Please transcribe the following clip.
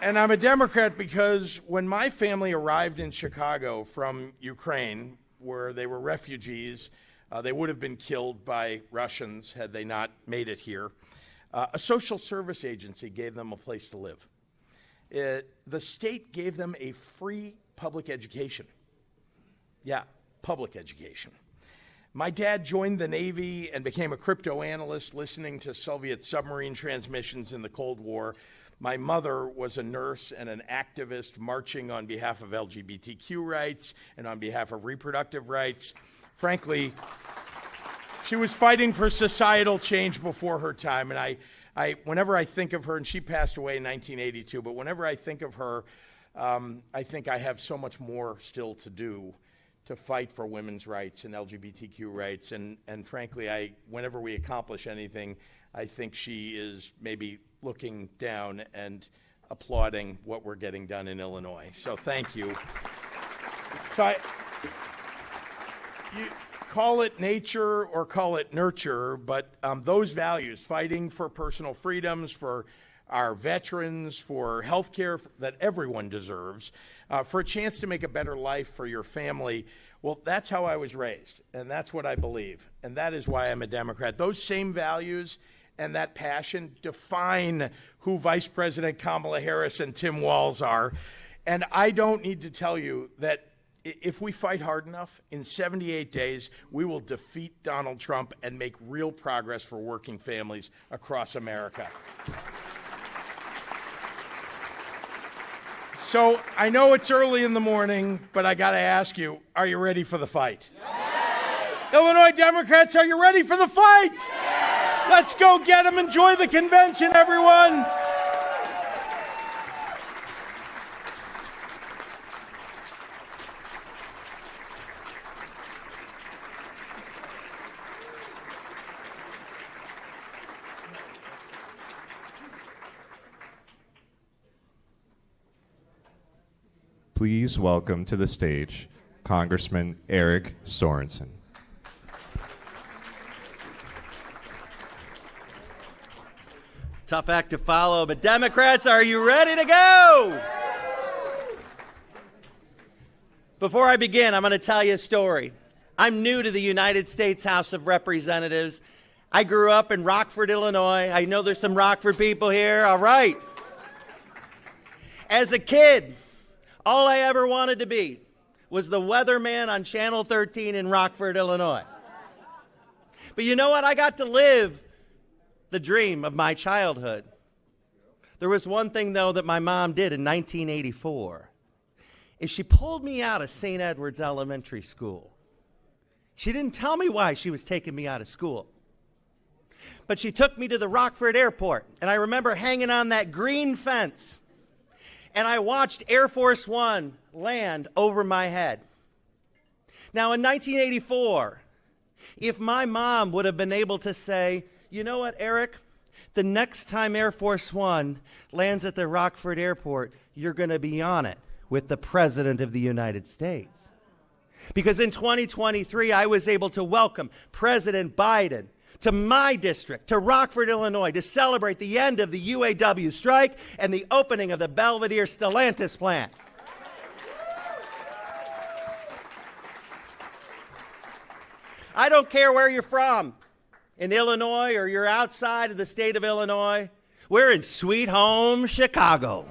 And I'm a Democrat because when my family arrived in Chicago from Ukraine, where they were refugees, they would have been killed by Russians had they not made it here. A social service agency gave them a place to live. The state gave them a free public education. Yeah, public education. My dad joined the Navy and became a crypto analyst listening to Soviet submarine transmissions in the Cold War. My mother was a nurse and an activist marching on behalf of LGBTQ rights and on behalf of reproductive rights. Frankly, she was fighting for societal change before her time. And I whenever I think of her, and she passed away in 1982, but whenever I think of her, I think I have so much more still to do to fight for women's rights and LGBTQ rights. And frankly, whenever we accomplish anything, I think she is maybe looking down and applauding what we're getting done in Illinois. So thank you. So you call it nature or call it nurture, but those values, fighting for personal freedoms, for our veterans, for health care that everyone deserves, for a chance to make a better life for your family, well, that's how I was raised, and that's what I believe, and that is why I'm a Democrat. Those same values and that passion define who Vice President Kamala Harris and Tim Walz are. And I don't need to tell you that if we fight hard enough, in 78 days, we will defeat Donald Trump and make real progress for working families across America. So I know it's early in the morning, but I got to ask you, are you ready for the fight? Yes. Illinois Democrats, are you ready for the fight? Yes. Let's go get them. Enjoy the convention, everyone. Please welcome to the stage Congressman Eric Sorensen. Tough act to follow, but Democrats, are you ready to go? Before I begin, I'm going to tell you a story. I'm new to the United States House of Representatives. I grew up in Rockford, Illinois. I know there's some Rockford people here. All right. As a kid, all I ever wanted to be was the weatherman on Channel 13 in Rockford, Illinois. But you know what? I got to live the dream of my childhood. There was one thing, though, that my mom did in 1984, is she pulled me out of St. Edward's Elementary School. She didn't tell me why she was taking me out of school, but she took me to the Rockford Airport, and I remember hanging on that green fence, and I watched Air Force One land over my head. Now, in 1984, if my mom would have been able to say, you know what, Eric, the next time Air Force One lands at the Rockford Airport, you're going to be on it with the President of the United States. Because in 2023, I was able to welcome President Biden to my district, to Rockford, Illinois, to celebrate the end of the UAW strike and the opening of the Belvedere Stellantis plant. I don't care where you're from, in Illinois or you're outside of the state of Illinois, we're in sweet home Chicago.